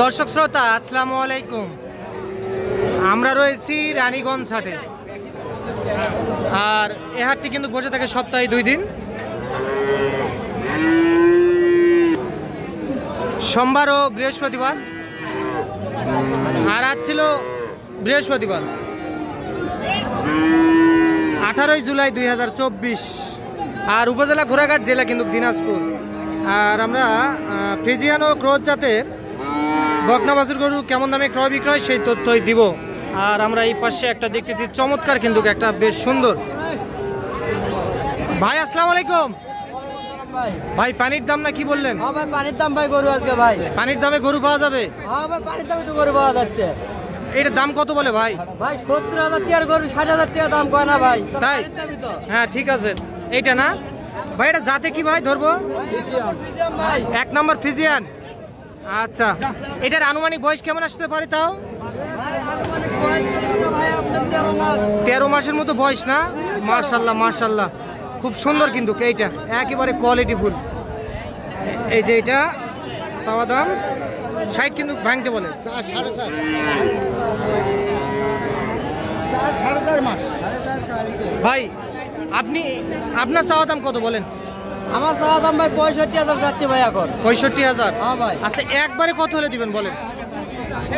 দর্শক শ্রোতা আসসালামু আলাইকুম। আমরা রয়েছি রানীগঞ্জ হাটে, আর এ হাটটি কিন্তু বসে থাকে সপ্তাহে 2 দিন, সোমবার ও বৃহস্পতিবার। আর আজ ছিল বৃহস্পতিবার, 18 জুলাই 2024। আর উপজেলা ঘোড়াঘাট, জেলা কিন্তু দিনাজপুর। আর আমরা ফ্রিজিয়ান ও ক্রস জাতের বকনা বাছুর গরু কেমন দামে ক্রয় বিক্রয় সেই তথ্যই দিব। আর আমরা এই পাশে একটা দেখতেছি চমৎকার, কিন্তু একটা বেশ সুন্দর। ভাই আসসালামু আলাইকুম। ভাই পানির দাম না কি বললেন? হ্যাঁ ভাই, পানির দাম ভাই গরু আজকে ভাই। পানির দামে গরু পাওয়া যাবে? হ্যাঁ ভাই, পানির দামে তো গরু পাওয়া যাচ্ছে। এটার দাম কত বলে ভাই? ভাই 70,000 টাকার গরু 60,000 টাকা দাম কয় না ভাই? তাই? হ্যাঁ ঠিক আছে। এইটা না ভাই, এটা জাতে কি ভাই ধরবো? ভাই 1 নম্বর ফ্রিজিয়ান। আচ্ছা, এটার আনুমানিক বয়স কেমন আসতে পারে? তাও 13 মাসের মতো বয়স না? মাশাল্লাহ মাশাল্লাহ, খুব সুন্দর কিন্তু এইটা, একেবারে কোয়ালিটি ফুল। এই যে এটা চাওয়া দাম 60, কিন্তু ভাঙতে বলে 4.5 মাস। ভাই আপনার চাওয়া দাম কত বলেন? আমার চাওয়া দাম ভাই 65,000 যাচ্ছে ভাই এখন। 65,000? হ্যাঁ ভাই। আচ্ছা, একবারে কত হলে দিবেন বলেন?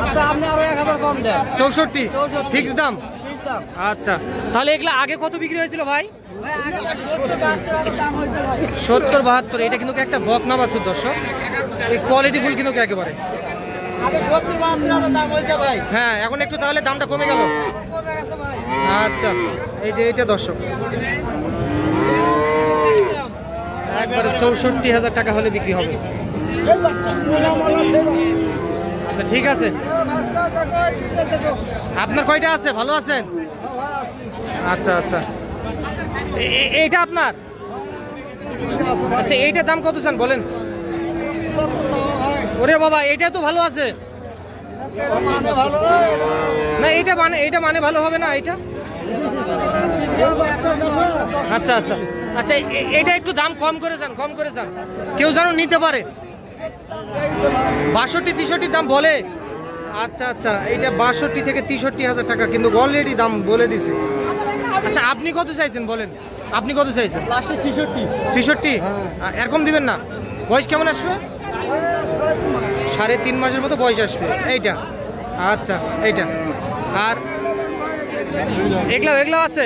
আচ্ছা, আপনি আরো 1,000 কম দেন। 64 ফিক্স দাম? ফিক্স দাম। আচ্ছা, তাহলে এগুলা আগে কত বিক্রি হয়েছিল ভাই? ভাই আগে 70-72 দাম হইছে ভাই। 70-72। এটা কিন্তু একটা বকনা বাছুর দর্শক, এই কোয়ালিটি ফুল কিন্তু একেবারে। আগে 70-72 দাম হইছে ভাই। হ্যাঁ, এখন একটু তাহলে দামটা কমে গেল। কমে গেছে ভাই। আচ্ছা, এই যে এটা দর্শক একবারে 64,000 টাকা হলে বিক্রি হবে। আচ্ছা ঠিক আছে। আপনার কয়টা আছে? ভালো আছেন? আচ্ছা আচ্ছা, এইটা আপনার? আচ্ছা, এইটার দাম কত চান বলেন? ওরে বাবা, এইটা তো ভালো আছে না? এইটা মানে ভালো হবে না এইটা? আচ্ছা আচ্ছা আচ্ছা, এটা একটু দাম কম করে যান, কেউ যেন নিতে পারে। 62-63 দাম বলে। আচ্ছা আচ্ছা, এইটা 62 থেকে 63,000 টাকা কিন্তু অলরেডি দাম বলে দিছে। আচ্ছা, আপনি কত চাইছেন বলেন? আপনি কত চাইছেন? 66? এরকম দিবেন না? বয়স কেমন আসবে? 3.5 মাসের মতো বয়স আসবে এইটা। আচ্ছা, এইটা আর এগুলাও আছে?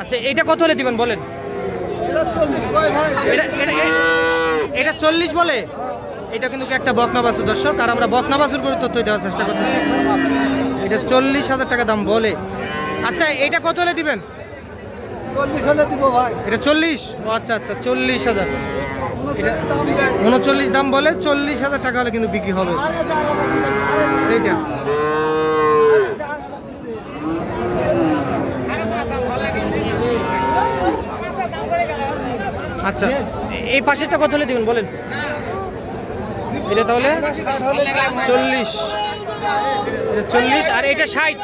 আচ্ছা, এইটা কত হলে দিবেন বলেন? এটা 40 বলে। এটা কিন্তু একটা বকনা বাছুর দর্শক, আর আমরা বকনা বাছুর করে তথ্য দেওয়ার চেষ্টা করতেছি। এটা 40,000 টাকা দাম বলে। আচ্ছা, এইটা কত হলে দিবেন? 40 হলে দিব ভাই। এটা 40? আচ্ছা আচ্ছা, 40,000। এটা 39 দাম বলে, 40,000 টাকা হলে কিন্তু বিক্রি হবে এইটা। আচ্ছা, এই পাশেরটা কত হলে দিবেন বলেন? এটা তাহলে 40। এটা 40 আর এটা 60।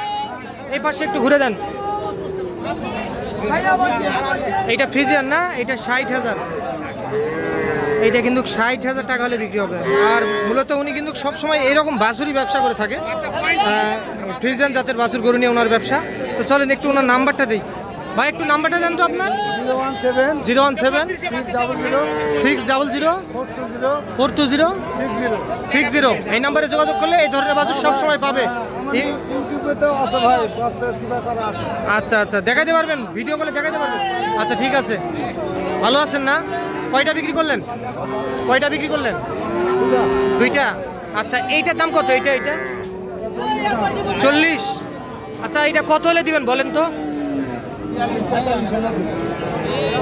এই পাশে একটু ঘুরে দেন। এইটা ফ্রিজিয়ান না? এটা 60,000। এইটা কিন্তু 60,000 টাকা হলে বিক্রি হবে। আর মূলত উনি কিন্তু সবসময় এরকম বাছুরি ব্যবসা করে থাকে, ফ্রিজিয়ান জাতের বাছুর গরু নিয়ে ওনার ব্যবসা। তো চলেন একটু ওনার নাম্বারটা দিই। ভাই একটু নাম্বারটা দেন তো আপনার। 017 600 420 60। এই নাম্বারে যোগাযোগ করলে এই ধরনের বাছুর সবসময় পাবে। আচ্ছা আচ্ছা, দেখাইতে পারবেন? ভিডিও কলে দেখাইতে পারবেন? আচ্ছা ঠিক আছে। ভালো আছেন না? কয়টা বিক্রি করলেন? দুইটা। আচ্ছা, এইটার দাম কত? এইটা 40? আচ্ছা, এইটা কত হলে দিবেন বলেন তো?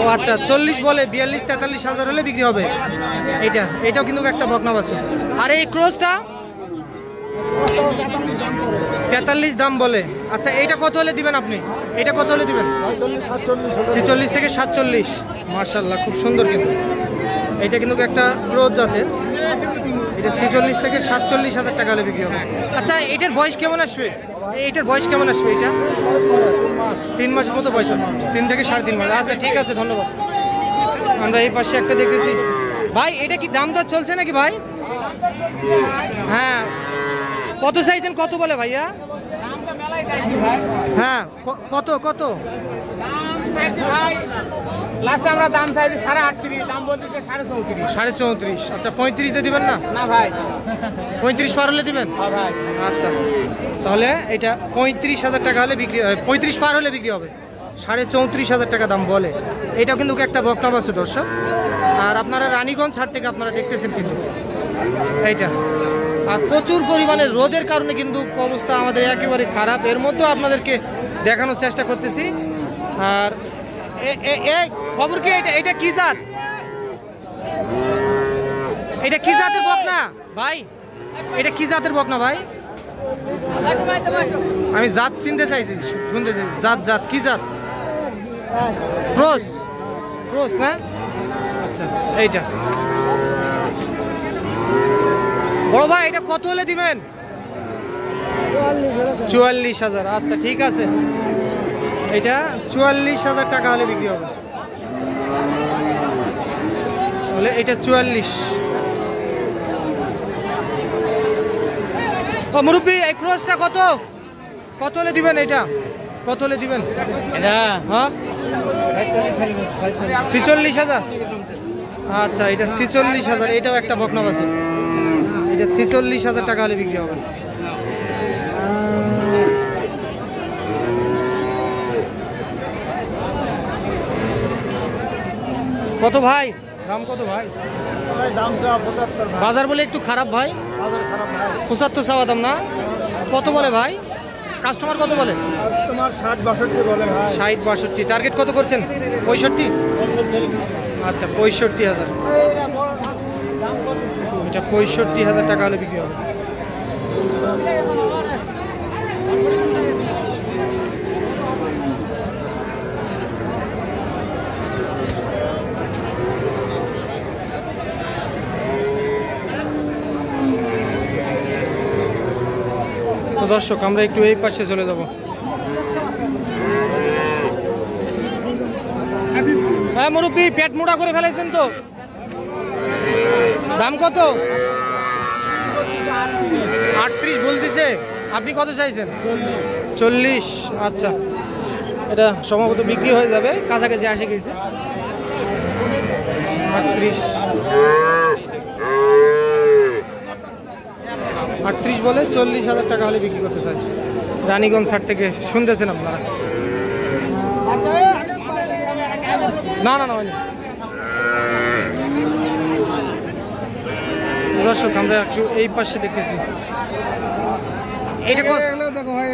ও আচ্ছা, 40 বলে, 42-43,000 হলে বিক্রি হবে এটাও কিন্তু একটা বকনা বাছুর। আর এই ক্রসটা 43 দাম বলে। আচ্ছা, এইটা কত হলে দিবেন আপনি? এটা কত হলে দিবেন? 46 থেকে 47। মাশাআল্লাহ, খুব সুন্দর কিন্তু। এটা কিন্তু একটা ক্রস জাতের। এটা 46 থেকে 47,000 টাকা হলে বিক্রি হবে। আচ্ছা, এটার বয়স কেমন আসবে? এটা 3 মাসের মতো বয়স, 3 থেকে 3.5 মাস। আচ্ছা ঠিক আছে, ধন্যবাদ। আমরা এই পাশে একটা দেখতেছি ভাই, এটা কি দাম দর চলছে নাকি ভাই? হ্যাঁ, কত চাইছেন, কত বলে ভাইয়া? হ্যাঁ কত কত লাস্ট আমরা দাম চাইছি 38.5, দাম বলতেছে 34.5। 34.5। আচ্ছা 35 দিবেন না? না ভাই 35 পার হলে দিবেন? হ্যাঁ ভাই। আচ্ছা তাহলে এটা 35,000 টাকা হলে বিক্রি, 35 পার হলে বিক্রি হবে। 34,500 টাকা দাম বলে। এটাও কিন্তু একটা বকনা বাছুর দর্শক। আর আপনারা রানীগঞ্জ হাট থেকে আপনারা দেখতেছেন কিন্তু এইটা। আর প্রচুর পরিমাণে রোদের কারণে কিন্তু অবস্থা আমাদের একেবারে খারাপ, এর মধ্যেও আপনাদেরকে দেখানোর চেষ্টা করতেছি। আর খবর কি, এটা কি জাত? এটা কি জাতের বকনা ভাই? এটা কি জাতের বকনা ভাই? আমি জাত চিনতে চাইছি, শুনতে চাইছি। জাত কি জাত? ক্রস, ক্রস না? আচ্ছা এইটা বড় ভাই, এটা কত হলে দিবেন? 44,000। আচ্ছা ঠিক আছে, এটা 44,000 টাকা হলে বিক্রি হবে। তাহলে এটা 44। ও মুরব্বী, এই ক্রসটা কত, কত হলে দিবেন? এটা কত হলে দিবেন? হ্যাঁ 46,000। আচ্ছা এটা 46,000। এটাও একটা বকনা বাছুর। এটা 46,000 টাকা হলে বিক্রি হবে। কত ভাই দাম, কত ভাই? বাজার বলে একটু খারাপ ভাই, 75 চাওয়া দাম না? কত বলে ভাই কাস্টমার, কত বলে? 60-62। টার্গেট কত করছেন? 65। আচ্ছা 65,000। এটা 65,000 টাকা হলে বিক্রি হবে। দর্শক আমরা একটু এই পাশে চলে যাব। হ্যাঁ মুরব্বী, পেট মোটা করে ফেলাইছেন তো। দাম কত? 38 বলতেছে। আপনি কত চাইছেন? 40। আচ্ছা এটা সম্ভবত বিক্রি হয়ে যাবে, কাছাকাছি আসে গেছে। 38 বলে 40,000 টাকা হলে বিক্রি করতে চাই। রানীগঞ্জ হাট থেকে শুনতেছেন আপনারা। না না না হয়নি। দর্শক আমরা একটু এই পাশে দেখতেছি। এটা দেখো ভাই,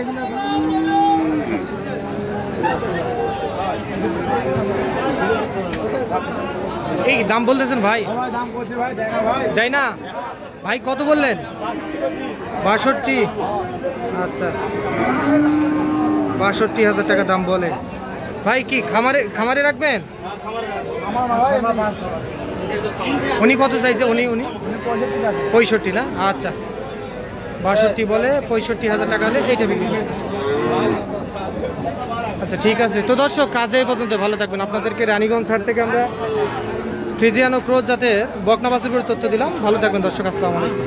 এই দাম বলতেছেন ভাই? দেয় না ভাই? কত বললেন? 62। আচ্ছা 62,000 টাকা দাম বলে ভাই। কি খামারে রাখবেন? উনি কত চাইছে? উনি 65 না? আচ্ছা 62 বলে, 65,000 টাকা হলে এইটা বিক্রি করছে। আচ্ছা ঠিক আছে। তো দর্শক কাজে এই পর্যন্ত, ভালো থাকবেন। আপনাদেরকে রানীগঞ্জ হাট থেকে আমরা ফ্রিজিয়ান ও ক্রস জাতের বকনা বাছুর করে তথ্য দিলাম। ভালো থাকবেন দর্শক, আসসালামু আলাইকুম।